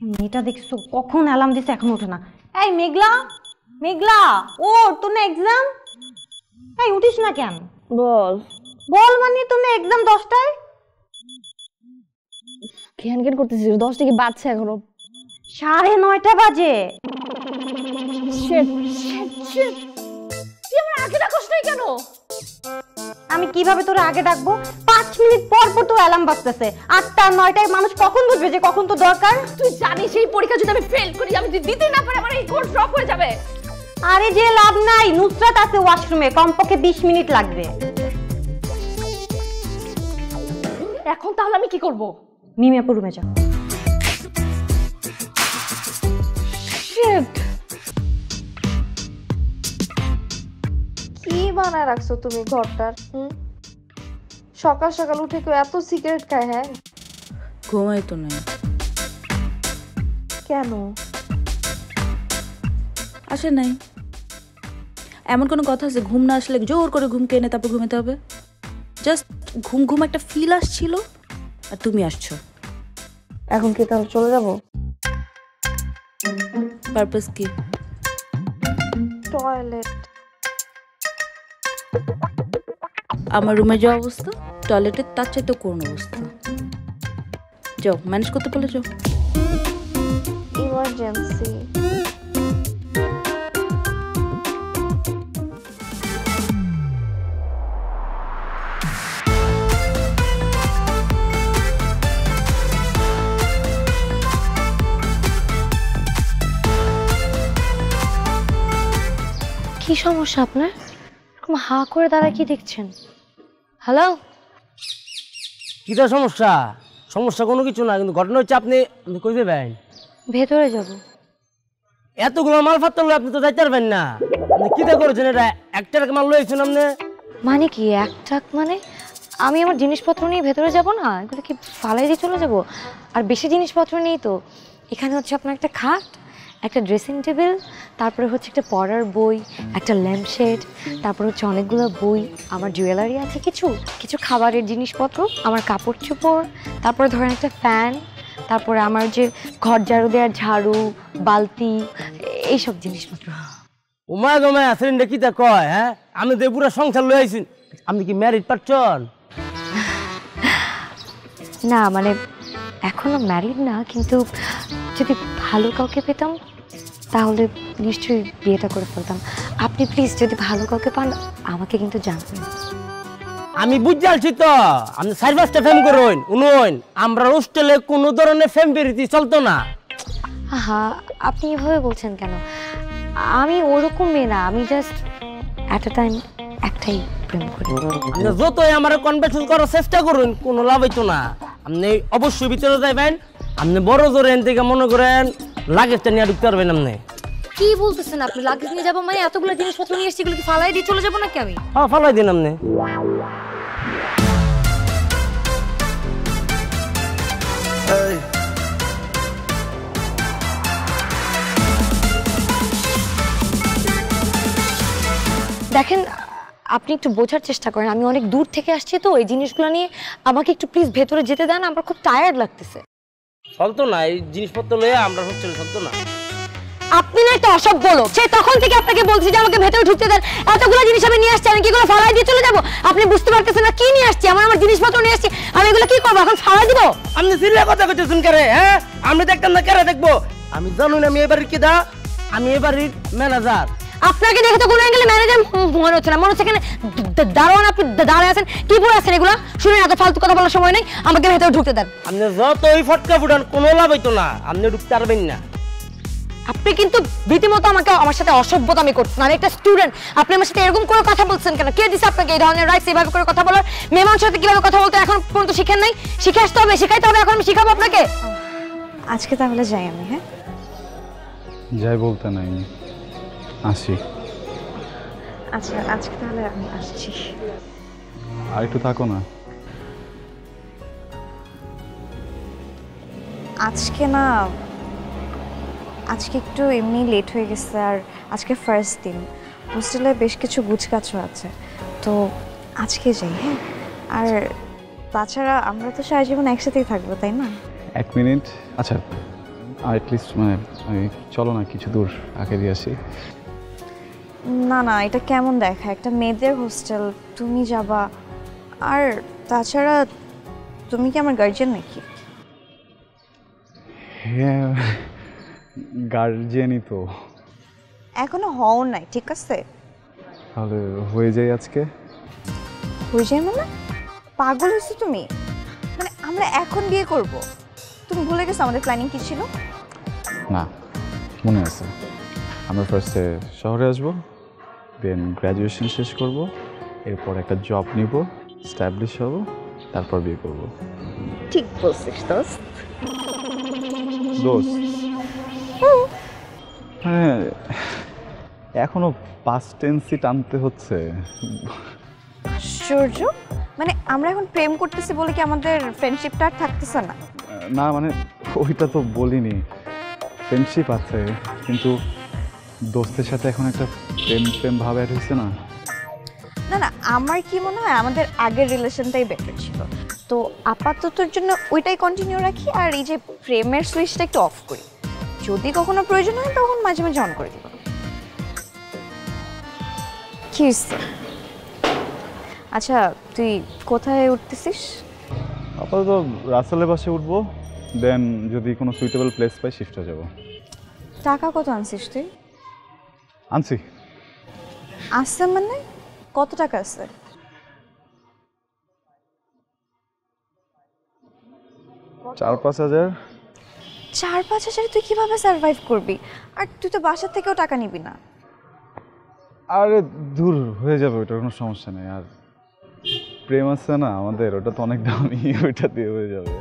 মেয়েটা দেখছো কখন অ্যালার্ম দিছে এখন ওঠে না। এই মেঘলা, মেঘলা ও তোর না এক্সাম? এই উঠিস না কেন? বল বল মানে তোর না এক্সাম 10টায়? জ্ঞান জ্ঞান করতেছিস? 10 থেকে বাজছে এখনো। 9:30 বাজে। তুই আমার আগে ডাকছ নাই কেন? আমি কিভাবে তোর আগে ডাকবো? 5 মিনিট পর পর তো অ্যালার্ম বাজতেছে। 8টা 9টায় মানুষ কখন বুঝবে যে কখন তো দরকার? তুই জানিস এই পরীক্ষা যদি আমি ফেল করি, আমি যদি দিতে না পারি আমার এই কোর্স ড্রপ হয়ে যাবে। আরে যে লাভ নাই, নুসরাত আছে ওয়াশরুমে, কমপক্ষে 20 মিনিট লাগবে। এখন তাহলে আমি কি করব? মিমি আপুর রুমে যা। শিট, কি বানায় রাখছো তুমি ঘরটার? সকাল সকাল উঠে কেউ এত সিগারেট খায়? হ্যাঁ, ঘুমাই তো নাই। কেন? আসে নাই। এমন কোনো কথা আছে ঘুম না আসলে জোর করে ঘুম কেনে তারপর ঘুমাতে হবে? জাস্ট ঘুম ঘুম একটা ফিল আসছিল আর তুমি আসছো। এখন কি তাহলে চলে যাব? পারপাস কি? টয়লেট। আমার রুমে যাওয়া অবস্থা, টয়লেটের তার চাইতে কোন অবস্থা? যাও, ম্যানেজ করতে পারলে যাও। ইমার্জেন্সি। কি সমস্যা আপনার? এরকম হা করে দাঁড়ায় কি দেখছেন? হ্যালো, কিটা সমস্যা? সমস্যা কোনো কিছু না, কিন্তু ঘটনা হচ্ছে আপনি কই যাবেন? ভেতরে যাব। এতগুলো মাল ফাত্তর আপনি তো যাইতে পারবেন না। আপনি কিটা করেছেন? এটা একটার মাল লইছেন আপনি? মানে কি একটাক? মানে আমি আমার জিনিসপত্র নিয়ে ভেতরে যাব না? এগুলো কি ফালাই দিয়ে চলে যাব? আর বেশি জিনিসপত্র নেই তো। এখানে হচ্ছে আপনার একটা খাট, একটা ড্রেসিং টেবিল, তারপরে হচ্ছে একটা পড়ার বই, একটা ল্যাম্পশেড, তারপর হচ্ছে অনেকগুলো বই, আমার জুয়েলারি আছে, কিছু কিছু খাবারের জিনিসপত্র, আমার কাপড় চোপড়, তারপরে ধরেন একটা ফ্যান, তারপরে আমার যে ঘর ঝাড়ু দেওয়ার ঝাড়ু, বালতি, এইসব জিনিসপত্র। উমা গমা সিলিন্ডার কিটা কয়? হ্যাঁ, আমি তো পুরো সংসার লই আইছেন। আপনি কি ম্যারিড পারছন? না মানে এখনো ম্যারিড না, কিন্তু যদি ভালো কাউকে পেতাম তাহলে নিশ্চয়ই বিয়েটা করে ফেলতাম। আপনি প্লিজ যদি ভালো কাউকে পান আমাকে কিন্তু জানাবেন। আমি বুঝতে আছি তো, আপনি 4-5টা ফেম করুন। উনুন আমরা হোস্টেলে কোনো ধরনের ফেম বেরিতি চলতো না। হা, আপনি এভাবে বলছেন কেন? আমি ওরকম মেয়ে না, আমি জাস্ট অ্যাট এ টাইম একটাই প্রেম করি। আপনি যতই আমার কনভারসেশন করার চেষ্টা করুন, কোনো লাভ হইতো না। আপনি অবশ্যই ভিতরে যাইবেন। আপনি বড় জোরে এন থেকে মনে করেন লাগেজটা নিয়ে ঢুকতে পারবেন। আপনি কি বলতেছেন? আপনি লাগেজ নিয়ে যাবো মানে? এতগুলো জিনিসপত্র নিয়ে এসেছি, এগুলো কি ফালাই দিয়ে চলে যাবো নাকি আমি? হ্যাঁ, ফালাই দিন আপনি। দেখেন, আপনি একটু বোঝার চেষ্টা করেন, আমি অনেক দূর থেকে আসছি তো, এই জিনিসগুলো নিয়ে আমাকে একটু প্লিজ ভেতরে যেতে দেন, আমার খুব টায়ার্ড লাগতেছে। চলতো না এই জিনিসপত্র লয়ে আমরা হোস্টেলে চলতো না। আপনি না একটা অসভ্য লোক, সেই তখন থেকে আপনাকে বলছি যে আমাকে ভেতরে ঢুকতে দেন। এতগুলো জিনিস আমি নিয়ে আসছি, আমি কি এগুলো ফালাই দিয়ে চলে যাবো? আপনি বুঝতে পারতেছেন না কি নিয়ে আসছি? আমার জিনিসপত্র নিয়ে আসছি, আমি এগুলো কি করবো? এখন ফালাই দিব? আপনি সিরিয়া কথা কইতেছেন কেরে? হ্যাঁ, আমি দেখতাম না কেরে দেখবো? আমি জানুন আমি এবারের কি দা, আমি এবারের ম্যানেজার। আপনাকে দেখে তো কোনো অ্যাঙ্গেলে ম্যানেজার মনে হচ্ছে না, মনে হচ্ছে এখানে দারোয়ান। আপনি দাঁড়ায় আছেন, কি পরে আছেন এগুলো? শুনুন, এত ফালতু কথা বলার সময় নেই, আমাকে ভেতরে ঢুকতে দেন। আপনি যতই ফটকা ফুটান কোনো লাভ হইতো না, আপনি ঢুকতে পারবেন না। আপনি কিন্তু রীতিমতো আমার সাথে অসভ্যতামি করছেন। আমি একটা স্টুডেন্ট, আপনি আমার সাথে এরকম করে কথা বলছেন কেন? কে দিছে আপনাকে এই ধরনের রাইটস এইভাবে করে কথা বলার? মেহমানের সাথে কিভাবে কথা বলতে এখন পর্যন্ত শিখেন নাই? শিখে আসতে হবে, শিখাইতে হবে, এখন আমি শিখাবো আপনাকে। আজকে তাহলে যাই আমি। হ্যাঁ, যাই বলতে নাই, আসি। আচ্ছা আজকে তাহলে আমি আসছি। আর একটু থাকো না। আজকে না, আজকে একটু এমনি লেট হয়ে গেছে, আর আজকে ফার্স্ট দিন, হোস্টেলে বেশ কিছু গুছগাছও আছে, তো আজকে যাই। হ্যাঁ, আর তাছাড়া আমরা তো সারা জীবন একসাথেই থাকবো, তাই না? 1 মিনিট। আচ্ছা, আর অ্যাটলিস্ট মানে চলো না কিছু দূর আগে দিয়ে আসি। না না, এটা কেমন দেখা, একটা মেয়েদের হোস্টেল, তুমি যাবা। আর তাছাড়া তুমি কি আমার গার্জিয়ান নাকি? হ্যাঁ গার্জিয়ানই তো। এখনো হও নাই, ঠিক আছে? তাহলে হয়ে যায় আজকে। হয়ে যায় মানে? পাগল হয়েছো তুমি? মানে আমরা এখন বিয়ে করব? তুমি ভুলে গেছো আমাদের প্ল্যানিং কি ছিল? না মনে আছে, আমরা ফার্স্টে শহরে আসবো, দেন গ্র্যাজুয়েশন শেষ করব, এরপর একটা জব নিব, স্ট্যাবলিশ হব, তারপর বিয়ে করব। ঠিক বলছিস দোস্ত। দোস্ত হ্যাঁ, এখনো পাস্ট টেন্সই টানতে হচ্ছে। আশ্চর্য, মানে আমরা এখন প্রেম করতেছি বলে কি আমাদের ফ্রেন্ডশিপটা আর থাকতেছে না? না মানে ওইটা তো বলিনি, ফ্রেন্ডশিপ আছে কিন্তু দোস্তের সাথে এখন একটা প্রেম প্রেম ভাব অ্যাড হয়েছে না। না না, আমার কি মনে হয় আমাদের আগের রিলেশনটাই বেটার ছিল। তো আপাততর জন্য ওইটাই কন্টিনিউ রাখি, আর এই যে প্রেমের সুইচটা একটু অফ করি। যদি কখনো প্রয়োজন হয় তখন মাঝে মাঝে অন করে দিব। কি হয়েছে? আচ্ছা তুই কোথায় উঠতেছিস? আপাতত রাসেলের বাসে উঠবো, দেন যদি কোনো সুইটেবল প্লেস পাই শিফটে যাব। টাকা কত আনছিস তুই? আনছি। আছে মানে কত টাকা আছে? $4-5 হাজার। 4-5 হাজারে তুই কিভাবে সার্ভাইভ করবি? আর তুই তো বাসার থেকেও টাকা নিবি না। আরে দূর হয়ে যাবে, ওইটার কোনো সমস্যা নেই। আর প্রেম আছে না আমাদের, ওটা তো অনেক দামি, ওইটা দিয়ে হয়ে যাবে।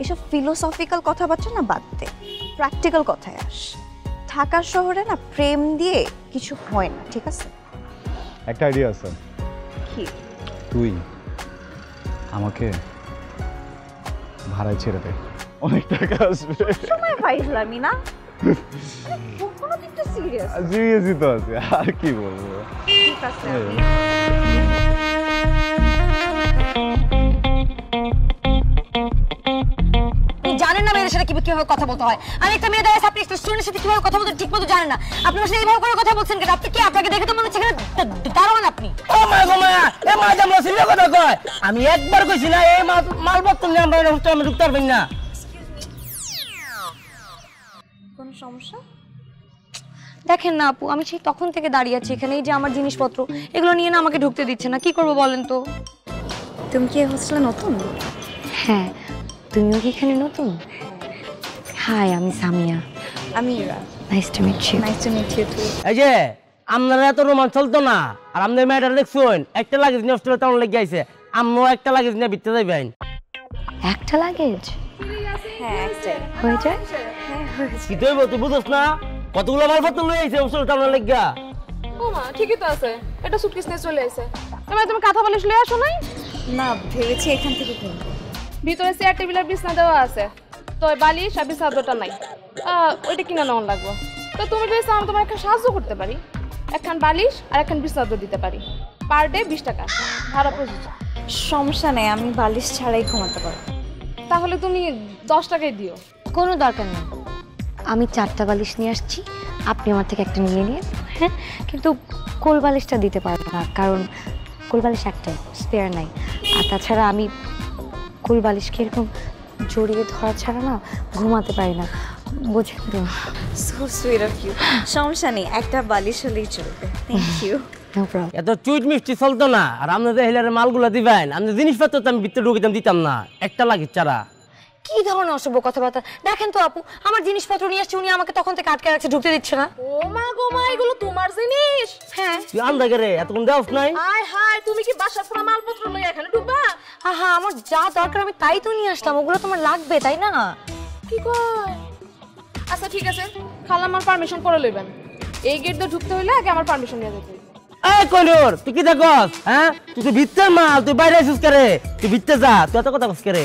এসব ফিলোসফিক্যাল কথাবার্তা না বাদ দে, প্র্যাকটিক্যাল কথায় আস। ঢাকা শহরে না প্রেম দিয়ে কিছু হয় না, ঠিক আছে? একটা আইডিয়া আছে। কি? তুই আমাকে ভাড়ায় ছেড়ে দে, অনেক টাকা আসবে। সময় পাইলামই না, কখনো তুই একটু সিরিয়াস। সিরিয়াসই তো আছে, আর কি বলবো। ঠিক আছে জানেন না মেয়েদের সাথে কিভাবে কথা বলতে হয়। আমি একটা মেয়ে দাঁড়িয়ে আপনি একটা স্টুডেন্টের সাথে কিভাবে কথা বলতে ঠিক মতো জানেন না। আপনি আমার সাথে এইভাবে করে কথা বলছেন কেন? আপনি কি, আপনাকে দেখে তো মনে হচ্ছে দাঁড়ান আপনি। ও মা গো মা, এ মা জামলা সিলে কথা কয়। আমি একবার কইছি না এই মালপত্র নিয়ে আমরা হোস্টেলে ঢুকতে পারবেন না। কোনো সমস্যা? দেখেন না আপু, আমি সেই তখন থেকে দাঁড়িয়ে আছি এখানে, এই যে আমার জিনিসপত্র এগুলো নিয়ে না আমাকে ঢুকতে দিচ্ছে না। কি করবো বলেন তো? তুমি কি হোস্টেলে নতুন? হ্যাঁ, তুমিও কি এখানে নতুন? হাই, আমি সামিয়া। আমি Ira. Nice to meet you. Nice to meet you too. এই যে আপনারা এত রোমান্স চলতো না, আর আপনাদের মেয়েটা দেখছেন একটা লাগেজ নিয়ে হোস্টেলে তেমন লেগে আইছে। আমিও একটা লাগেজ নিয়ে ভিতরে যাইবেন। একটা লাগেজ হ্যাঁ একটাই হয়ে যায়? হ্যাঁ হয়েছে। কি তুই তুই বুঝছ না কতগুলো মালপত্র লয়ে আইছে হোস্টেলে তেমন লেগে। ও মা ঠিকই তো আছে, এটা সুটকেস নিয়ে চলে আসে। তুমি কাঁথা বালিশ লয়ে আসো নাই? না ভেবেছি এখান থেকে কিনবো। ভিতরে চেয়ার টেবিল আর বিছনা দেওয়া আছে, তো ওই বালিশ আর বিছানাটা নাই, ওইটা কিনে নেওয়া লাগবে। তো তুমি যদি চাও তোমার একটা সাহায্য করতে পারি, একখান বালিশ আর একখান বিছানা দিতে পারি, পার ডে 20 টাকা ভাড়া প্রযোজ্য। সমস্যা নেই, আমি বালিশ ছাড়াই ঘুমাতে পারবো। তাহলে তুমি 10 টাকাই দিও। কোনো দরকার নেই, আমি 4টা বালিশ নিয়ে আসছি, আপনি আমার থেকে একটা নিয়ে নিন। হ্যাঁ, কিন্তু কোল বালিশটা দিতে পারবো না, কারণ কোল বালিশ একটাই, স্পেয়ার নাই। আর তাছাড়া আমি কোল বালিশকে এরকম জড়িয়ে ধরা ছাড়া না ঘুমাতে পারি না, বুঝেন তো? So sweet of you. সমস্যা নেই, একটা বালিশ হলেই চলবে। Thank you. No problem. এত চুইট মিষ্টি চলতো না, আর আপনাদের হেলারে মালগুলো দিবেন, আপনি জিনিসপত্র তো আমি ভিতরে ঢুকিতাম দিতাম না, একটা লাগেজ ছাড়া। কি ধরনের অসভ্য কথাবার্তা! দেখেন তো আপু, আমার জিনিসপত্র নিয়ে আসছে, উনি আমাকে তখন থেকে আটকে রাখছে, ঢুকতে দিচ্ছে না। ও মা গো মা, এগুলো তোমার জিনিস? হ্যাঁ। তুই আন্দা গেরে এতক্ষণ দেওয়াস নাই? হায় হায়, তুমি কি বাসার পুরো মালপত্র লয়ে এখানে ঢুকবা? আহা, আমার যা দরকার আমি তাই তো নিয়ে আসলাম, ওগুলো তোমার লাগবে তাই না? কি কয়? আচ্ছা ঠিক আছে, খালা আমার পারমিশন করে লইবেন। এই গেট দিয়ে ঢুকতে হইলে আগে আমার পারমিশন নিয়ে যেতে। এই কইলুর তুই কি দেখস? হ্যাঁ, তুই তো ভিতরের মাল, তুই বাইরে আসিস করে, তুই ভিতরে যা, তুই এত কথা কস করে।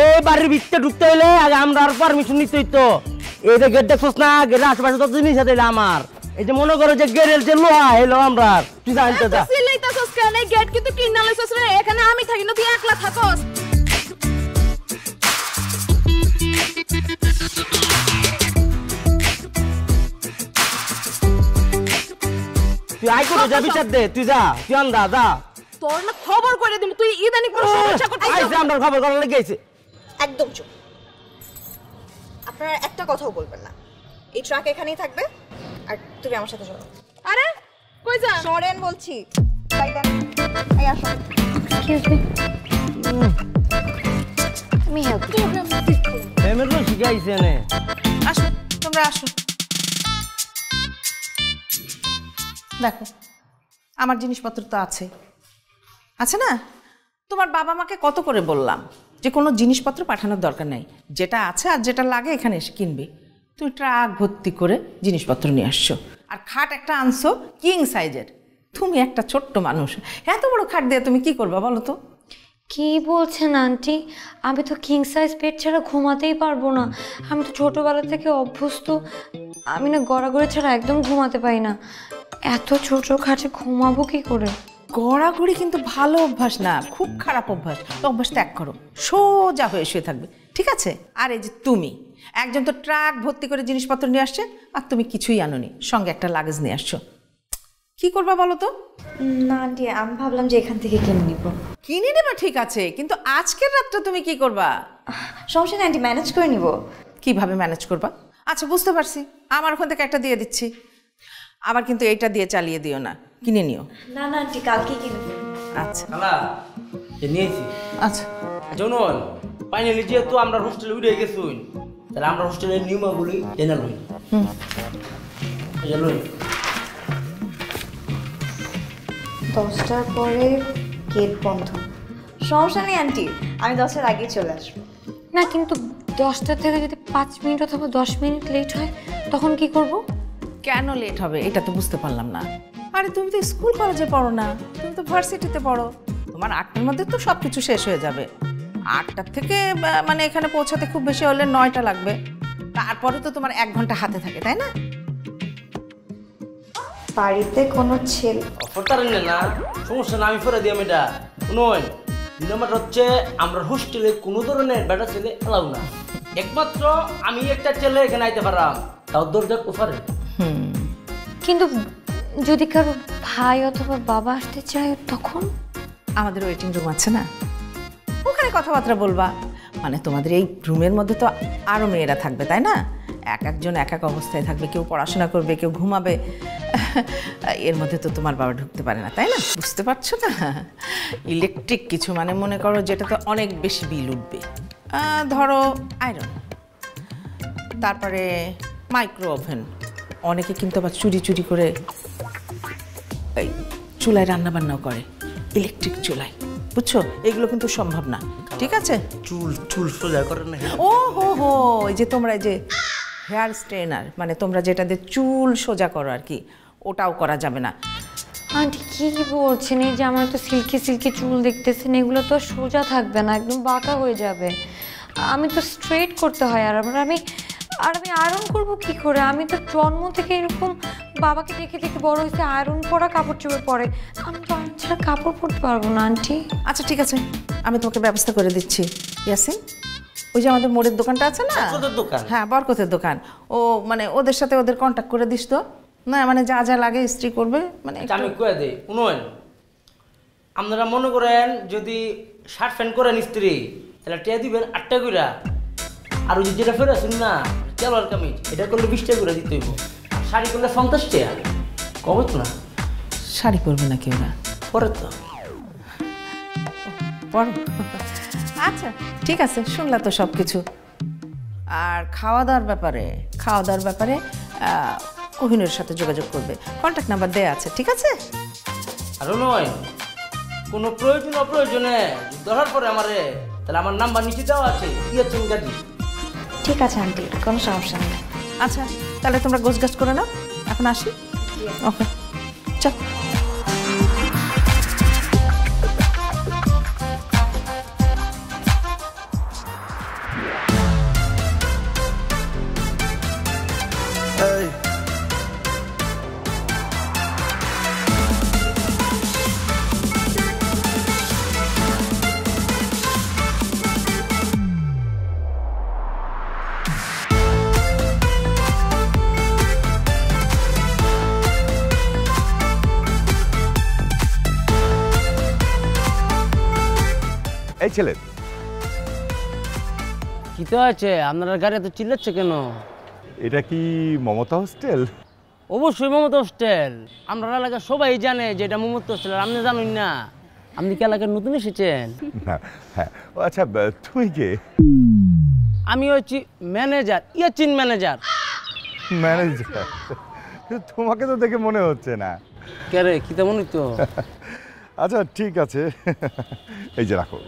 এই বাড়ির ভিতরে ঢুকতে হইলে আগে আমরা আর পারমিশন নিতে হইতো। এই যে গেট দেখছস না, গেটের আশেপাশে তো জিনিস আছে আমার। এই যে মনে করো যে গেটের যে লোহা, এই লোহা আমরা, তুই জানতে যা। সিলাইতাছস কেন? এই গেট কিন্তু কিনা লইছস রে, এখানে আমি থাকি না, তুই একলা থাকস। তুই আই করে যা বিচার দে, তুই যা, তুই আন্দা যা। তোর না খবর করে দিবি, তুই ইদানিং কোনো সমস্যা করতে আইছে আমরা খবর করার লেগে আইছে। একদম চুপ। আপনারা একটা কথাও বলবেন না। এই ট্রাক এখানেই থাকবে আর তুমি আমার সাথে চলো। আরে কই যান? সরেন বলছি। তাই দেন। এই আসো। এক্সকিউজ মি, আমি হেল্প প্রেমের তো শিখাইছে নে। আসো, তোমরা আসো। দেখো, আমার জিনিসপত্র তো আছে, আছে না? তোমার বাবা মাকে কত করে বললাম যে কোনো জিনিসপত্র পাঠানোর দরকার নেই, যেটা আছে আর যেটা লাগে এখানে এসে কিনবে। তুমি ট্রাক ভর্তি করে জিনিসপত্র নিয়ে আসছো, আর খাট একটা আনছো কিং সাইজের। তুমি একটা ছোট্ট মানুষ, এত বড় খাট দিয়ে তুমি কি করবা বলো তো? কি বলছেন আন্টি? আমি তো কিং সাইজ বেড ছাড়া ঘুমাতেই পারবো না। আমি তো ছোটবেলা থেকে অভ্যস্ত, আমি না গড়াগড়ি ছাড়া একদম ঘুমাতে পারি না। এত ছোট খাটে ঘুমাবো কি করে? গড়াগড়ি কিন্তু ভালো অভ্যাস না, খুব খারাপ অভ্যাস। অভ্যাস ত্যাগ করো, সোজা হয়ে শুয়ে থাকবে, ঠিক আছে? আর এই যে তুমি, একজন তো ট্রাক ভর্তি করে জিনিসপত্র নিয়ে আসছে, আর তুমি কিছুই আনোনি, সঙ্গে একটা লাগেজ নিয়ে আসছো। কি করবা বলো তো? না আন্টি, আমি ভাবলাম যে এখান থেকে কিনে নিব। কিনে নেবা ঠিক আছে, কিন্তু আজকের রাতটা তুমি কি করবা? সমস্যা নেই আন্টি, ম্যানেজ করে নিব। কিভাবে ম্যানেজ করবা? আচ্ছা বুঝতে পারছি, আমার ওখান থেকে একটা দিয়ে দিচ্ছি। আবার কিন্তু এইটা দিয়ে চালিয়ে দিও না, কিনে নিও। না না আন্টি, কালকে কিনবো। আচ্ছা খালা এ নিয়েছি। আচ্ছা, শুনুন, ফাইনালি যেহেতু আমরা হোস্টেলে উঠে গেছুন, তাহলে আমরা হোস্টেলের নিয়মাবলী জেনে লই। লই 10টার পরে গেট বন্ধ। সমস্যা নেই আন্টি, আমি 10টার আগেই চলে আসবো। না কিন্তু 10টা থেকে যদি 5 মিনিট অথবা 10 মিনিট লেট হয় তখন কি করব? কেন লেট হবে এটা তো বুঝতে পারলাম না। আরে তুমি তো স্কুল কলেজে পড়ো না, তুমি তো ভার্সিটিতে পড়ো। তোমার 8টার মধ্যে তো সব কিছু শেষ হয়ে যাবে। 8টার থেকে মানে এখানে পৌঁছাতে খুব বেশি হলে 9টা লাগবে। তারপরে তো তোমার 1 ঘন্টা হাতে থাকে, তাই না? বাড়িতে কোনো ছেলে ফোরতারেন না, সমস্যা না, আমি ফেরে দিই এটা। শুনুন, 2 নম্বর হচ্ছে আমরা হোস্টেলে কোনো ধরনের বেটা ছেলে এলাও না। একমাত্র আমি একটা ছেলে এখানে আইতে পারাম, তাও দরজা কোফারে। কিন্তু যদি কারো ভাই অথবা বাবা আসতে চায় তখন? আমাদের ওয়েটিং রুম আছে না, ওখানে কথাবার্তা বলবা। মানে তোমাদের এই রুমের মধ্যে তো আরও মেয়েরা থাকবে, তাই না? এক একজন এক এক অবস্থায় থাকবে, কেউ পড়াশোনা করবে, কেউ ঘুমাবে। এর মধ্যে তো তোমার বাবা ঢুকতে পারে না, তাই না? বুঝতে পারছো না? ইলেকট্রিক কিছু, মানে মনে করো যেটাতে অনেক বেশি বিল উঠবে, ধরো আয়রন, তারপরে মাইক্রো ওভেন। অনেকে কিন্তু আবার চুরি চুরি করে এই চুলায় রান্নাবান্নাও করে, ইলেকট্রিক চুলায়, বুঝছো? এগুলো কিন্তু সম্ভব না, ঠিক আছে? চুল চুল সোজা করেন না। ও হো হো, এই যে তোমরা যে হেয়ার স্ট্রেনার, মানে তোমরা যেটা দিয়ে চুল সোজা করো আর কি, ওটাও করা যাবে না। আন্টি কি বলছেন? এই যে আমার তো সিল্কি সিল্কি চুল দেখতেছেন, এগুলো তো সোজা থাকবে না, একদম বাঁকা হয়ে যাবে। আমি তো স্ট্রেট করতে হয়। আর আমি আয়রন করব কি করে? আমি তো জন্ম থেকে এরকম বাবাকে দেখে দেখে বড় হয়েছে আয়রন পরা কাপড় চোপড় পরে। আমি তো আয়রন ছাড়া কাপড় পরতে পারবো না আন্টি। আচ্ছা ঠিক আছে, আমি তোমাকে ব্যবস্থা করে দিচ্ছি। ইয়াসিন, ওই যে আমাদের মোড়ের দোকানটা আছে না? দোকান, হ্যাঁ, বরকতের দোকান। ও মানে ওদের সাথে ওদের কন্ট্যাক্ট করে দিস তো। না মানে যা যা লাগে ইস্ত্রি করবে, মানে আমি কয়ে দিই। শুনুন, আপনারা মনে করেন যদি শার্ট প্যান্ট করেন স্ত্রী, তাহলে টিয়া দিবেন 8 টাকা করে। আর ওই যেটা ফেরে আসুন না চেলার কামিজ, এটা করলে 20 টাকা করে দিতে হইব। শাড়ি করলে 50 টাকা। কবে তো না শাড়ি পরবে নাকি ওরা? পরে তো পরো। আচ্ছা ঠিক আছে, শুনলা তো সব কিছু। আর খাওয়া দাওয়ার ব্যাপারে কোহিনুর সাথে যোগাযোগ করবে, কন্ট্যাক্ট নাম্বার দেয়া আছে, ঠিক আছে? আর নয় কোনো অপ্রয়োজনে ধরার পরে আমারে, তাহলে আমার নাম্বার নিচে দেওয়া আছে, কি আছে গাড়ি। ঠিক আছে আন্টি, কোনো সমস্যা নেই। আচ্ছা তাহলে তোমরা গোছগাছ করে নাও, এখন আসি। ওকে চল। এই ছেলে, কি তো আছে আপনার গাড়ি এত চিল্লাচ্ছে কেন? এটা কি মমতা হোস্টেল? অবশ্যই মমতা হোস্টেল। আমরা এলাকার সবাই জানে যে এটা মমতা হোস্টেল। আর আপনি জানেন না? আপনি কি এলাকার নতুন এসেছেন? না, হ্যাঁ। ও আচ্ছা, তুই কে? আমি হচ্ছি ম্যানেজার, ইয়াচিন ম্যানেজার। ম্যানেজার? তোমাকে তো দেখে মনে হচ্ছে না। কে রে, কি তেমন তো? আচ্ছা ঠিক আছে, এই যে রাখো।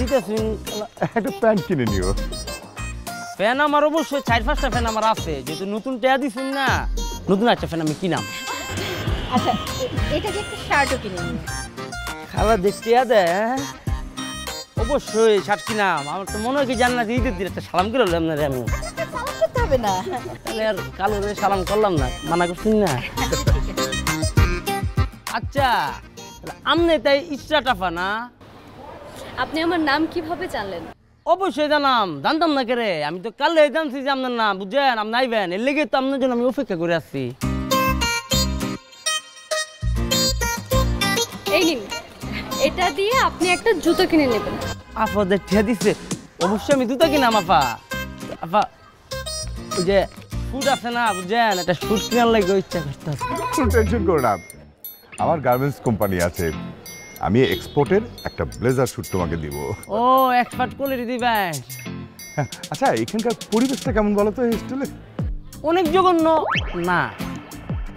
দিতেছুন একটা প্যান্ট কিনে নিও। ফ্যান আমার অবশ্যই 4-5টা ফ্যান আমার আছে, যেহেতু নতুন টেয়া দিচ্ছেন না, নতুন একটা ফ্যান আমি কিনাম। আচ্ছা এটা যে একটা শার্টও কিনে নিন। খাবার দেখতে দে, অবশ্যই শার্ট কিনাম। আমার তো মনে হয় কি জান্নাত ঈদের দিন একটা সালাম করে হলাম না রে আমি। সালাম করতে হবে না। তাহলে আর কালো রে সালাম করলাম না, মানা করছেন না? আচ্ছা আমনে তাই ইস্টাটাফা না? আপনি আমার নাম কিভাবে জানলেন? অবশ্যই জানাম, জানতাম না কে রে? আমি তো কালে জানছি যে আপনার নাম, বুঝছেন? আপনি আইবেন, এর লেগে তো আপনার জন্য আমি অপেক্ষা করে আসছি। এই নিন, এটা দিয়ে আপনি একটা জুতো কিনে নেবেন। আপা যে ঠেয়া দিচ্ছে, অবশ্যই আমি জুতা কিনাম। আপা ওই যে শুট আছে না, বুঝছেন? একটা শুট কেনার লাগে ইচ্ছা করতেছে। কোনো টেনশন করো না, আমার গার্মেন্টস কোম্পানি আছে, আমি এক্সপোর্টের একটা ব্লেজার স্যুট তোমাকে দিব। ও, এক্সপার্ট কোয়ালিটি দিবেন? আচ্ছা এখানকার পরিবেশটা কেমন বলো তো হোস্টেলে? অনেক জঘন্য না,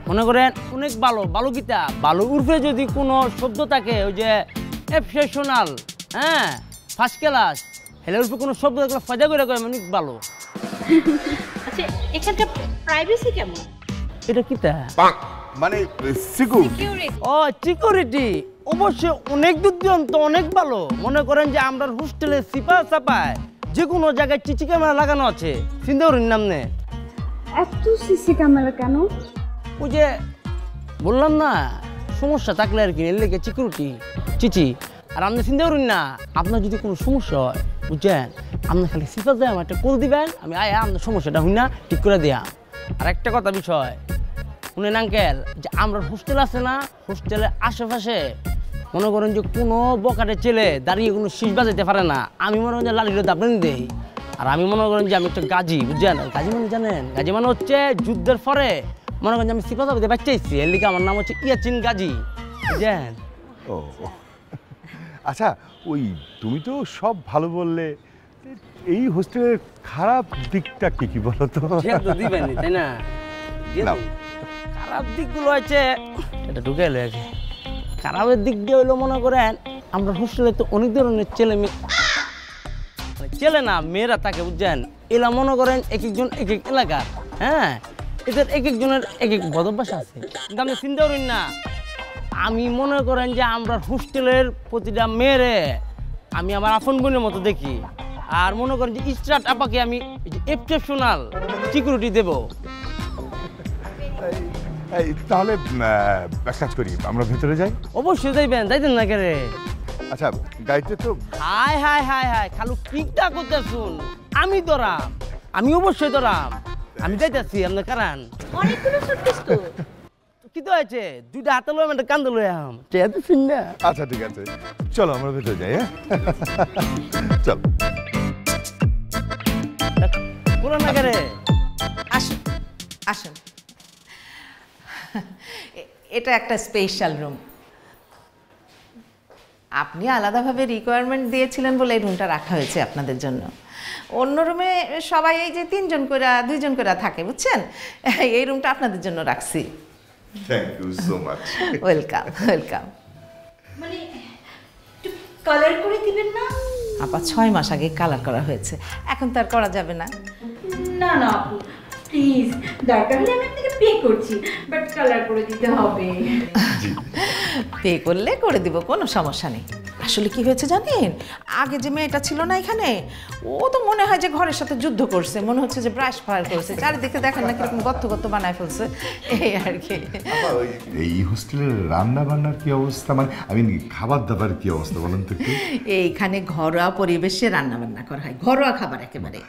মনে করেন অনেক ভালো। ভালো কিতা ভালো উর্ফে যদি কোনো শব্দ থাকে, ওই যে এক্সেপশনাল, হ্যাঁ, ফার্স্ট ক্লাস, হেলে উর্ফে কোনো শব্দ থাকলে ফায়দা করে কয় অনেক ভালো। আচ্ছা এখানকার প্রাইভেসি কেমন? এটা কিতা? মানে সিকিউরিটি। ও, সিকিউরিটি অবশ্যই অনেক দুর্দান্ত, অনেক ভালো। মনে করেন যে আমরা হোস্টেলে সিপা চাপায় যে কোনো জায়গায় চিচি ক্যামেরা লাগানো আছে, চিন্তা করেন নামনে। এত সিসি ক্যামেরা কেন? ওই যে বললাম না, সমস্যা থাকলে আর কি, এর লেগে সিকিউরিটি চিচি। আর আপনি চিন্তা করুন না, আপনার যদি কোনো সমস্যা হয়, বুঝছেন, আপনি খালি সিপা যায় আমার একটা কল দিবেন, আমি আয়া আপনার সমস্যাটা হই না ঠিক করে দেয়া। আর একটা কথা বিষয় শুনেন আঙ্কেল, যে আমরা হোস্টেল আছে না, হোস্টেলের আশেপাশে মনে করেন যে কোনো বকাটে ছেলে দাঁড়িয়ে কোনো শীষ বাজাইতে পারে না। আমি মনে করেন যে লালিরে দাবলেন দেই। আর আমি মনে করেন যে আমি একটা গাজী, বুঝছেন? গাজী মানে জানেন? গাজী মানে হচ্ছে যুদ্ধের পরে মনে করেন যে আমি সিপা চাপাতে বাচ্চাইছি, এর লিগে আমার নাম হচ্ছে ইয়াচিন গাজী, বুঝছেন? ও আচ্ছা, ওই তুমি তো সব ভালো বললে, এই হোস্টেলের খারাপ দিকটা কি কি বলো তো? তো দিবেন তাই না? খারাপ দিকগুলো হচ্ছে, এটা ঢুকে এলো আগে। খারাপের দিক দিয়ে হইলো মনে করেন আমরা হোস্টেলে তো অনেক ধরনের ছেলে ছেলে না মেয়েরা থাকে, বুঝছেন? এলা মনে করেন এক একজন এক এক এলাকার, হ্যাঁ, এদের এক একজনের এক এক বদভ্যাস আছে। কিন্তু আপনি চিন্তা করেন না, আমি মনে করেন যে আমরা হোস্টেলের প্রতিটা মেয়েরে আমি আমার আপন বোনের মতো দেখি। আর মনে করেন যে স্টার্ট আপাকে আমি এক্সেপশনাল সিকিউরিটি দেবো। তাহলে এক কাজ করি, আমরা ভেতরে যাই। অবশ্যই যাইবেন, যাইতেন না কে রে? আচ্ছা গাড়িতে তো হাই হাই হাই হাই, খালু পিকটা করতে শুন, আমি ধরাম, আমি অবশ্যই ধরাম, আমি যাইতেছি আপনার কারণ অনেকগুলো সুটকেস তো। কি তো আছে, দুইটা হাতে লয় একটা কান্দে লই আম, চেয়েছেন না? আচ্ছা ঠিক আছে, চলো আমরা ভেতরে যাই। হ্যাঁ চল। বলো না কে রে? আসুন আসুন, এটা একটা স্পেশাল রুম। আপনি আলাদাভাবে রিকোয়ারমেন্ট দিয়েছিলেন বলে এই রুমটা রাখা হয়েছে আপনাদের জন্য। অন্য রুমে সবাই এই যে 3 জন করে 2 জন করে থাকে, বুঝছেন? এই রুমটা আপনাদের জন্য রাখছি। Thank you so much. Welcome welcome. মানে একটু কালার করে দিবেন না? আপা 6 মাস আগে কালার করা হয়েছে, এখন তো আর করা যাবে না। না না আপু প্লিজ, দরকার হলে আমি আপনাকে পে করছি, বাট কালার করে দিতে হবে। পে করলে করে দিব, কোনো সমস্যা নেই। আসলে কি হয়েছে জানেন, আগে যে মেয়েটা ছিল না এখানে, ও তো মনে হয় যে ঘরের সাথে যুদ্ধ করছে, মনে হচ্ছে যে ব্রাশ ফায়ার করছে, চারিদিকে দেখেন না কিরকম গত্ত গত্ত বানায় ফেলছে, এই আর কি। এই হোস্টেলের রান্না বান্নার কি অবস্থা, মানে আমি খাবার দাবার কি অবস্থা বলেন তো একটু? এইখানে ঘরোয়া পরিবেশে রান্না বান্না করা হয়, ঘরোয়া খাবার একেবারে।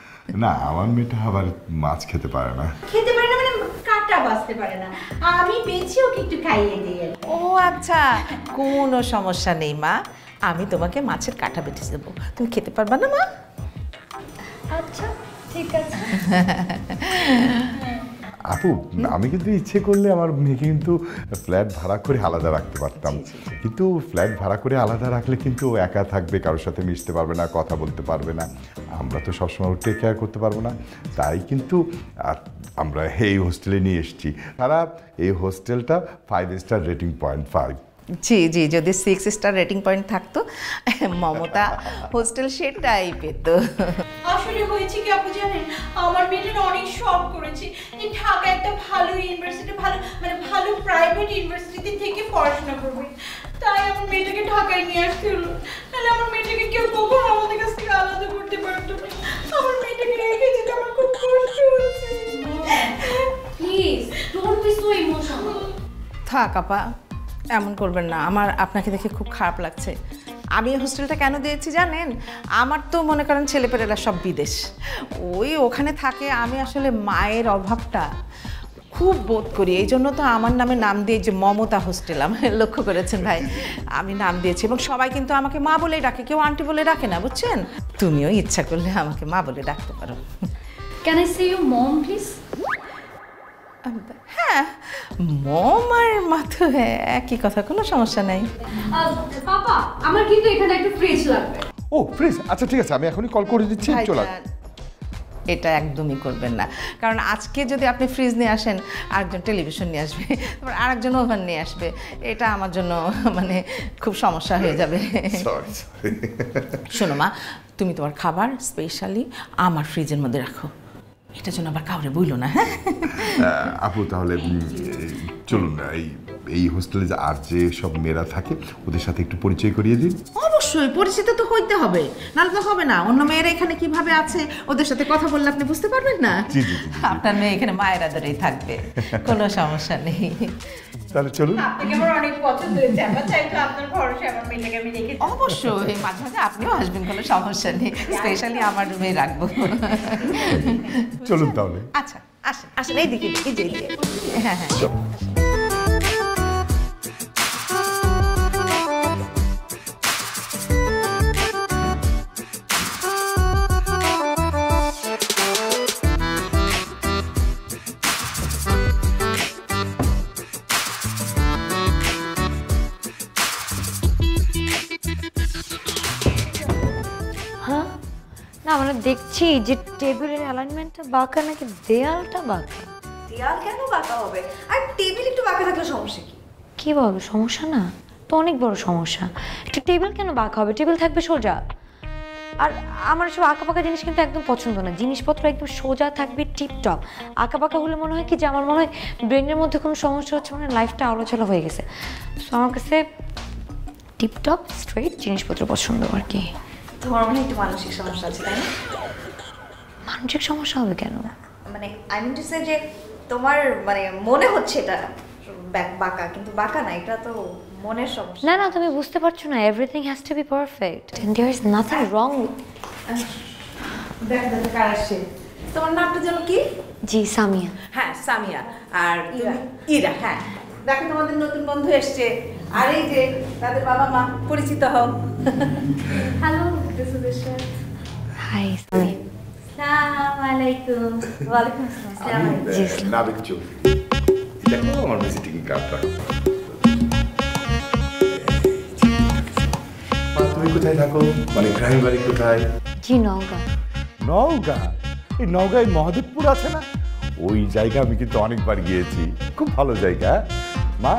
না, আমার মেয়েটা আবার মাছ খেতে পারে না। খেতে পারে না মানে কাটা বাঁচতে পারে না, আমি বেঁচে ওকে একটু খাইয়ে দিই। ও আচ্ছা, কোনো সমস্যা নেই মা, আমি তোমাকে মাছের কাঁটা বেটে দেবো, তুমি খেতে পারবা না মা? আচ্ছা ঠিক আছে। আপু আমি কিন্তু ইচ্ছে করলে আমার মেয়েকে কিন্তু ফ্ল্যাট ভাড়া করে আলাদা রাখতে পারতাম, কিন্তু ফ্ল্যাট ভাড়া করে আলাদা রাখলে কিন্তু ও একা থাকবে, কারোর সাথে মিশতে পারবে না, কথা বলতে পারবে না, আমরা তো সবসময় টেক কেয়ার করতে পারবো না। তাই কিন্তু আমরা এই হোস্টেলে নিয়ে এসেছি। তারা এই হোস্টেলটা 5 স্টার রেটিং পয়েন্ট 5। জি জি, যদি 6 স্টার রেটিং পয়েন্ট থাকতো মমতা হোস্টেল সেটাই পেত। আসলে হয়েছে কি আপু জানেন, আমার মেয়েটা অনেক শখ করেছে যে ঢাকা একটা ভালো ইউনিভার্সিটি, ভালো প্রাইভেট ইউনিভার্সিটি থেকে পড়াশোনা করবে। তাই আমার মেয়েটাকে ঢাকায় নিয়ে আসতে হলো, তাহলে আমার মেয়েটাকে কেউ কখনো আমাদের কাছ থেকে আলাদা করতে পারতো না। আমার মেয়েটাকে রেখে যেতে আমার খুব কষ্ট হচ্ছে। Please don't be so emotional. থাক আপা, এমন করবেন না, আমার আপনাকে দেখে খুব খারাপ লাগছে। আমি এই হোস্টেলটা কেন দিয়েছি জানেন? আমার তো মনে করেন ছেলেপেলেরা সব বিদেশ, ওখানে থাকে। আমি আসলে মায়ের অভাবটা খুব বোধ করি, এই জন্য তো আমার নামে নাম দিয়ে যে মমতা হোস্টেল, আমি লক্ষ্য করেছেন ভাই, আমি নাম দিয়েছি। এবং সবাই কিন্তু আমাকে মা বলেই ডাকে, কেউ আন্টি বলে ডাকে না, বুঝছেন? তুমিও ইচ্ছা করলে আমাকে মা বলে ডাকতে পারো। Can I say you mom please? হ্যাঁ, মম আর মা তো একই কথা, কোনো সমস্যা নাই। পাপা আমার কিন্তু এখানে একটা ফ্রিজ লাগবে। ও ফ্রিজ, আচ্ছা ঠিক আছে, আমি এখনই কল করে দিচ্ছি, চলে ভাইজান, এটা একদমই করবেন না, কারণ আজকে যদি আপনি ফ্রিজ নিয়ে আসেন, আরেকজন টেলিভিশন নিয়ে আসবে, তারপর আরেকজন ওভেন নিয়ে আসবে, এটা আমার জন্য মানে খুব সমস্যা হয়ে যাবে। সরি। শোনো মা, তুমি তোমার খাবার স্পেশালি আমার ফ্রিজের মধ্যে রাখো, এটার জন্য আবার কাউরে বইলো না। হ্যাঁ আপু তাহলে চলুন না, এই হোস্টেলে আর যে সব মেয়েরা থাকে ওদের সাথে একটু পরিচয় করিয়ে দিন। অবশ্যই পরিচিত তো হইতে হবে, নাহলে তো হবে না। অন্য মেয়েরা এখানে কিভাবে আছে ওদের সাথে কথা বললে আপনি বুঝতে পারবেন না। জি জি জি। আপনার মেয়ে এখানে মায়ের আদরেই থাকবে, কোনো সমস্যা নেই। তাহলে চলুন। আপনাকে আমার অনেক পছন্দ হয়েছে, আমার চাইতো আপনার ভরসা আমার মেয়েটাকে আমি রেখে। অবশ্যই মাঝে মাঝে আপনিও আসবেন, কোনো সমস্যা নেই, স্পেশালি আমার রুমে রাখবো। চলুন তাহলে। আচ্ছা আসেন আসেন, এইদিকে এই যে এইদিকে। হ্যাঁ হ্যাঁ হ্যাঁ না মানে দেখছি যে টেবিলের অ্যালাইনমেন্টটা বাঁকা নাকি দেয়ালটা বাঁকা। দেয়াল কেন বাঁকা হবে? আর টেবিল একটু বাঁকা থাকলে সমস্যা কি? কি বলো, সমস্যা না তো, অনেক বড় সমস্যা। একটা টেবিল কেন বাঁকা হবে? টেবিল থাকবে সোজা। আর আমার সব আঁকা পাকা জিনিস কিন্তু একদম পছন্দ না, জিনিসপত্র একদম সোজা থাকবে, টিপটপ। আঁকা পাকা হলে মনে হয় কি যে আমার মনে হয় ব্রেনের মধ্যে কোনো সমস্যা হচ্ছে, মানে লাইফটা আলোচনা হয়ে গেছে। সো আমার কাছে টিপটপ স্ট্রেট জিনিসপত্র পছন্দ আর কি। তোমার মনে হয় একটু মানসিক সমস্যা আছে, তাই না? মানসিক সমস্যা হবে কেন? মানে আই মিন টু সে যে তোমার মানে মনে হচ্ছে এটা বাঁকা, কিন্তু বাঁকা না, এটা তো মনের সমস্যা। না না, তুমি বুঝতে পারছো না, everything has to be perfect and there is nothing wrong. দেখা দেখা কার আসছে। তোমার নামটা যেন কি? জি সামিয়া। হ্যাঁ সামিয়া। আর ইরা। হ্যাঁ দেখো তোমাদের নতুন বন্ধু এসছে, আর এই যে তাদের বাবা মা, পরিচিত হও। Hello, this is Ishrat. Hi Samia. আসসালামু আলাইকুম। ওয়ালাইকুম আসসালাম। জি নাবিক চৌধুরী, দেখো আমার ভিজিটিং কার্ডটা। তুমি কোথায় থাকো? মানে গ্রামের বাড়ি কোথায়? জি নওগাঁ। নওগাঁ? এই নওগাঁয় মহাদেবপুর আছে না, ওই জায়গা আমি কিন্তু অনেকবার গিয়েছি, খুব ভালো জায়গা। মা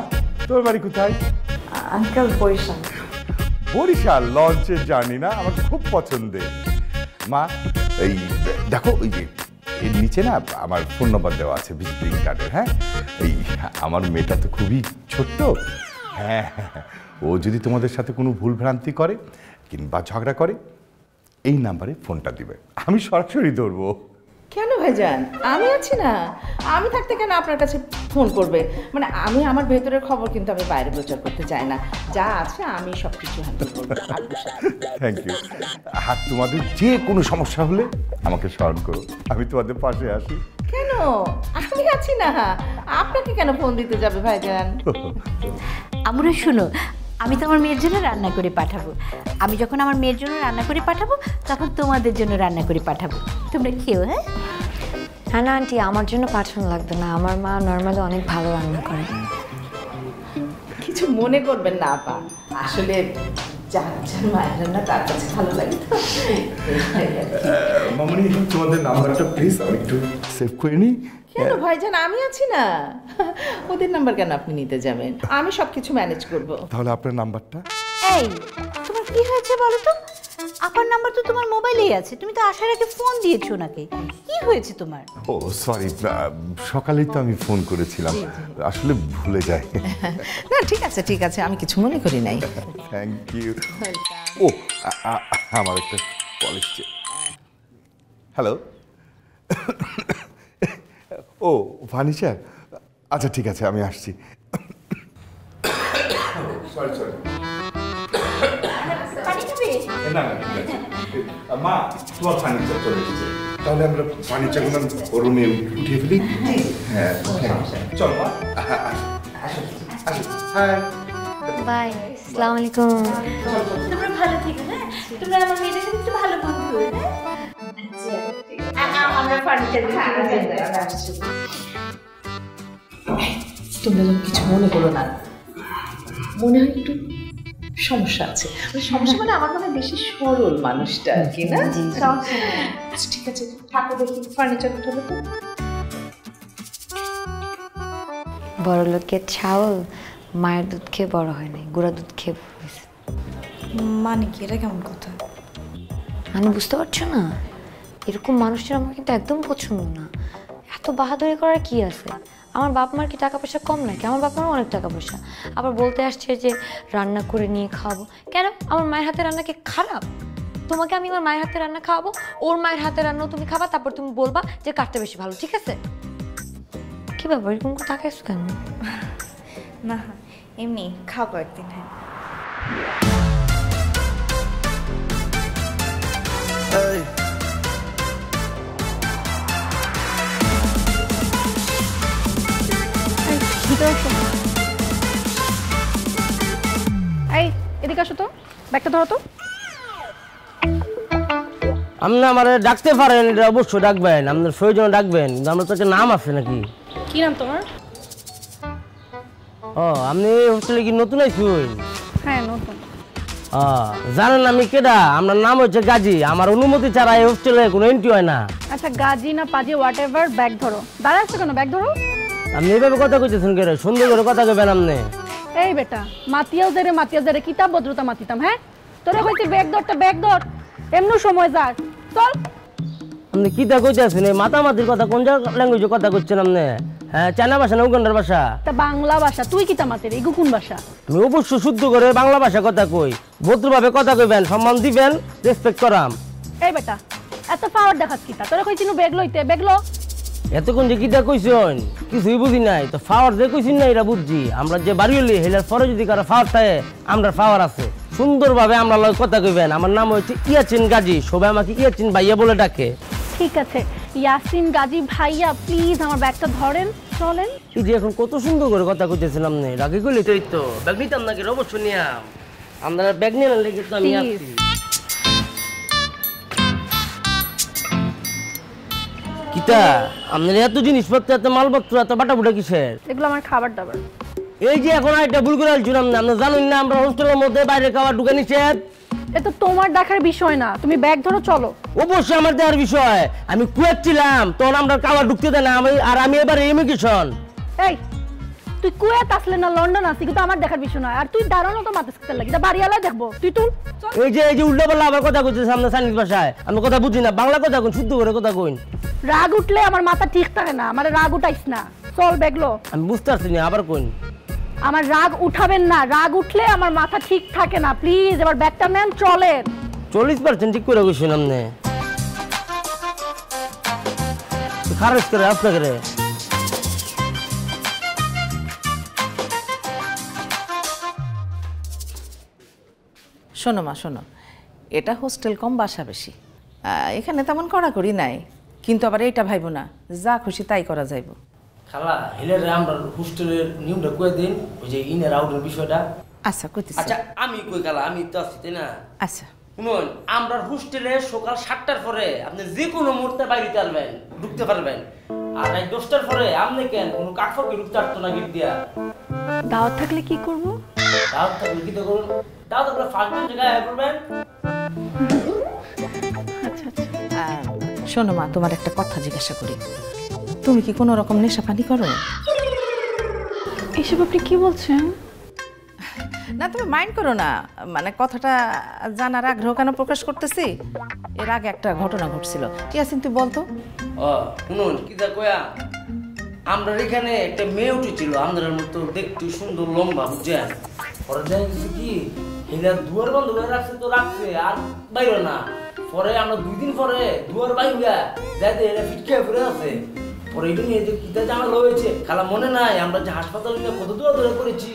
তোর বাড়ি কোথায়? আঙ্কেল বরিশাল। বরিশাল লঞ্চের জার্নি না, আমার খুব পছন্দের। মা এই দেখো, ওই যে এর নিচে না আমার ফোন নম্বর দেওয়া আছে ভিজিটিং কার্ডের। হ্যাঁ, এই আমার মেয়েটা তো খুবই ছোট্ট। হ্যাঁ, ও যদি তোমাদের সাথে কোনো ভুল ভ্রান্তি করে কিংবা ঝগড়া করে, এই নাম্বারে ফোনটা দিবে, আমি সরাসরি ধরবো। কেন ভাইজান, আমি আছি না, আমি থাকতে কেন আপনার কাছে ফোন করবে? মানে আমি আমার ভেতরের খবর কিন্তু আমি বাইরে প্রচার করতে চাই না, যা আছে আমি সব কিছু হ্যান্ডেল করবো। Thank you. আর তোমাদের যে কোনো সমস্যা হলে আমাকে স্মরণ করো, আমি তোমাদের পাশে আসি। কেন, আমি আছি না, আপনাকে কেন ফোন দিতে যাবে ভাইজান? আমরা শুনো, আমি তো আমার মেয়ের জন্য রান্না করে পাঠাবো। আমি যখন আমার মেয়ের জন্য রান্না করে পাঠাবো তখন তোমাদের জন্য রান্না করে পাঠাবো, তোমরা খেও। হ্যাঁ হ্যাঁ না আন্টি, আমার জন্য পাঠানো লাগবে না, আমার মা নর্মালি অনেক ভালো রান্না করে। কিছু মনে করবেন না আপা, আসলে যার যার মায়ের রান্না তার কাছে ভালো লাগে তো। মামনি তোমাদের নাম্বারটা প্লিজ আমি একটু সেভ করে নিই। কেন ভাইজান, আমি আছি না, ওদের নাম্বার কেন আপনি নিতে যাবেন? আমি সব কিছু ম্যানেজ করব। তাহলে আপনার নাম্বারটা? এই তোমার কি হয়েছে বলো তো? আপার নাম্বার তো তোমার মোবাইলেই আছে, তুমি তো আসার আগে ফোন দিয়েছো নাকি? কি হয়েছে তোমার? ও সরি, সকালেই তো আমি ফোন করেছিলাম, আসলে ভুলে যাই। না ঠিক আছে ঠিক আছে, আমি কিছু মনে করি নাই। Thank you. ও আমার একটা কলেজ। হ্যালো। ও ফার্নিচার, আচ্ছা ঠিক আছে আমি আসছি। Sorry sorry. না না ঠিক আছে মা, তোমার ফার্নিচার চলে এসেছে, তাহলে আমরা ফার্নিচারগুলো ওর রুমে উঠিয়ে ফেলি। হ্যাঁ চল মা, হাই বাই, আসসালামু আলাইকুম। তোমরা ভালো থেকো। হ্যাঁ তোমরা আমার মেয়েদের সাথে একটু ভালো বন্ধু হয়ে। হ্যাঁ আমরা ফার্নিচার তোমরা যেন কিছু মনে করো না, মনে হয় একটু সমস্যা আছে। সমস্যা মানে আমার মনে হয় বেশি সরল মানুষটা আর কি, না? আচ্ছা ঠিক আছে, ঠাকুর দেখি ফার্নিচার উঠাবে তো। বড় লোকের ছাউল মায়ের দুধ খেয়ে বড় হয় নাই, গুঁড়া দুধ খেয়ে বড় হয়েছে। মানে কি, এটা কেমন কথা? আমি বুঝতে পারছো না? এরকম মানুষটা আমার কিন্তু একদম পছন্দ না। এত বাহাদুরি করার কি আছে? আমার বাপ মার কি টাকা পয়সা কম নাকি? আমার বাপ মারও অনেক টাকা পয়সা। আবার বলতে আসছে যে রান্না করে নিয়ে খাওয়াবো। কেন? আমার মায়ের হাতে রান্না কি খারাপ? তোমাকে আমি আমার মায়ের হাতে রান্না খাওয়াবো, ওর মায়ের হাতে রান্নাও তুমি খাবা, তারপর তুমি বলবা যে কাটতে বেশি ভালো, ঠিক আছে? কি ব্যাপার, এরকম করে তাকাইছো কেন? না এমনি খাবো একদিন। হ্যাঁ এই এদিকে আসো তো, ব্যাগটা ধরো তো। আপনি আমার ডাকতে পারেন, এটা অবশ্যই ডাকবেন, আপনার প্রয়োজনে ডাকবেন, কিন্তু আমার তো একটা নাম আছে নাকি? কি নাম তোমার? ও আপনি হোস্টেলে কি নতুন আইসুন? হ্যাঁ নতুন। জানেন আমি কেডা? আমার নাম হচ্ছে গাজী, আমার অনুমতি ছাড়া এই হোস্টেলে কোনো এন্ট্রি হয় না। আচ্ছা গাজি না পাজি হোয়াট এভার, ব্যাগ ধরো। দাঁড়া আসছো কেন? ব্যাগ ধরো। আপনি এভাবে কথা কইতেছেন কেন? সুন্দর করে কথা কইবেন আপনি। এই বেটা, মাতিয়াও জেরে কিতাব ভদ্রতা মাতিতাম। হ্যাঁ তোরা কইছি ব্যাগ ধরতে, ব্যাগ ধর, এমন সময় যার চল। আপনি কি তা কইতেছেন? এই মাতামাতির কথা কোন ল্যাঙ্গুয়েজে কথা কইছেন আপনি? হ্যাঁ চায়না ভাষা না উগান্ডার ভাষা? তা বাংলা ভাষা। তুই কিতা মাতের, এই কোন ভাষা? আমি অবশ্যই শুদ্ধ করে বাংলা ভাষা কথা কই, ভদ্রভাবে কথা কইবেন, সম্মান দিবেন, রেসপেক্ট করাম। এই বেটা এত পাওয়ার দেখাস কিতা? তোরা কইছি ব্যাগ লইতে, ব্যাগ লো। এতক্ষণ যে কিটা কইছেন কিছুই বুঝি নাই তো। ফাওয়ার যে কইছেন না এটা বুঝছি। আমরা যে বাড়ি হলি হেলার পরে যদি কারো ফাওয়ার থাকে, আমরা ফাওয়ার আছে। সুন্দরভাবে আমরা লয় কথা কইবেন। আমার নাম হচ্ছে ইয়াচিন গাজী, সবাই আমাকে ইয়াচিন ভাইয়া বলে ডাকে। ঠিক আছে ইয়াসিন গাজী ভাইয়া, প্লিজ আমার ব্যাগটা ধরেন, চলেন। এই যে এখন কত সুন্দর করে কথা কইতেছেন আপনি, রাগে কইলে তো ব্যাগ নিতাম নাকি? অবশ্যই নিয়াম, আমরা ব্যাগ নিয়ে লেগে তো আমি আসছি। কিতা আপনার এত জিনিসপত্র, এত মালপত্র, এত বাটাবুটা কিসের? এগুলো আমার খাবার দাবার। এই যে এখন একটা ভুল করে আলছিলাম না, আপনি জানেন না আমরা হোস্টেলের মধ্যে বাইরে খাবার ঢুকে নিষেধ। এ তো তোমার দেখার বিষয় না, তুমি ব্যাগ ধরো চলো। অবশ্যই আমার দেওয়ার বিষয়। আমি কুয়েত ছিলাম তখন আমরা খাবার ঢুকতে দেয় না, আমি এবার ইমিগ্রেশন। এই তুই কুয়েত আসলে না লন্ডন আসলি, কিন্তু আমার দেখার বিষয় নয়। আর তুই দাঁড়ানো তো মাথা শিখতে লাগি, বাড়িওয়ালা দেখবো তুই তুল। এই যে উল্টা পাল্লা আবার কথা কইতেছে সামনে চাইনিজ ভাষায়, আমি কথা বুঝি না, বাংলা কথা কইন, শুদ্ধ করে কথা কইন। রাগ উঠলে আমার মাথা ঠিক থাকে না, আমার রাগ উঠাইস না, চল ব্যাগলো। আমি বুঝতে পারছি না, আবার কইন। আমার রাগ উঠাবেন না, রাগ উঠলে আমার মাথা ঠিক থাকে না, প্লিজ এবার ব্যাগটা নেন, চলেন। 40% ঠিক করে কইছেন আপনি, খারাপ করে আপনাকে। শোনো মা শোনো, এটা হোস্টেল কম বাসা বেশি, এখানে তেমন কড়াকড়ি নাই, কিন্তু আবার এইটা ভাইবো না যা খুশি তাই করা যাইব। খালা হেলে আমরা হোস্টেলের নিয়মটা কয়ে দিন, ওই যে ইন আর আউটের বিষয়টা। আচ্ছা কইতেছি আচ্ছা আমি কই গেলাম, আমি তো আছি তাই না? আচ্ছা শুনুন, আমরা হোস্টেলে সকাল 7টার পরে আপনি যে কোনো মুহূর্তে বাইরে পারবেন, ঢুকতে পারবেন। আর এই 10টার পরে আপনি কেন কোনো কাকফকে ঢুকতে পারতো না গেট দিয়া। দাওয়াত থাকলে কি করব? দাওয়াত থাকলে কি তো করুন, দাওয়াত থাকলে ফার্স্ট বেঞ্চে গায়ে করবেন। শোনো মা, তোমার একটা কথা জিজ্ঞাসা করি, তুমি কি কোনো রকম নেশা পানি করো? এসব আপনি কি বলছেন? না তুমি মাইন্ড করো না, মানে কথাটা জানার আগ্রহ কেন প্রকাশ করতেছি, এর আগে একটা ঘটনা ঘটছিল। ইয়াসিন তুই বলতো। ও শুনুন কি দা কয়া, আমরা এখানে একটা মেয়ে উঠেছিল আমাদের মতো দেখতে সুন্দর লম্বা, বুঝছেন? পরে দেখা গেছে কি এরা দুয়ার বন্ধ করে রাখছে, তো রাখছে আর বাইরে না। পরে আমরা 2 দিন পরে দুয়ার বাইরে যাইতে এরা ফিটকে ঘুরে আছে। পরে এটা নিয়ে যে কিতা জানালো হয়েছে খালা মনে নাই, আমরা যে হাসপাতালে নিয়ে কত দূর ধরে করেছি।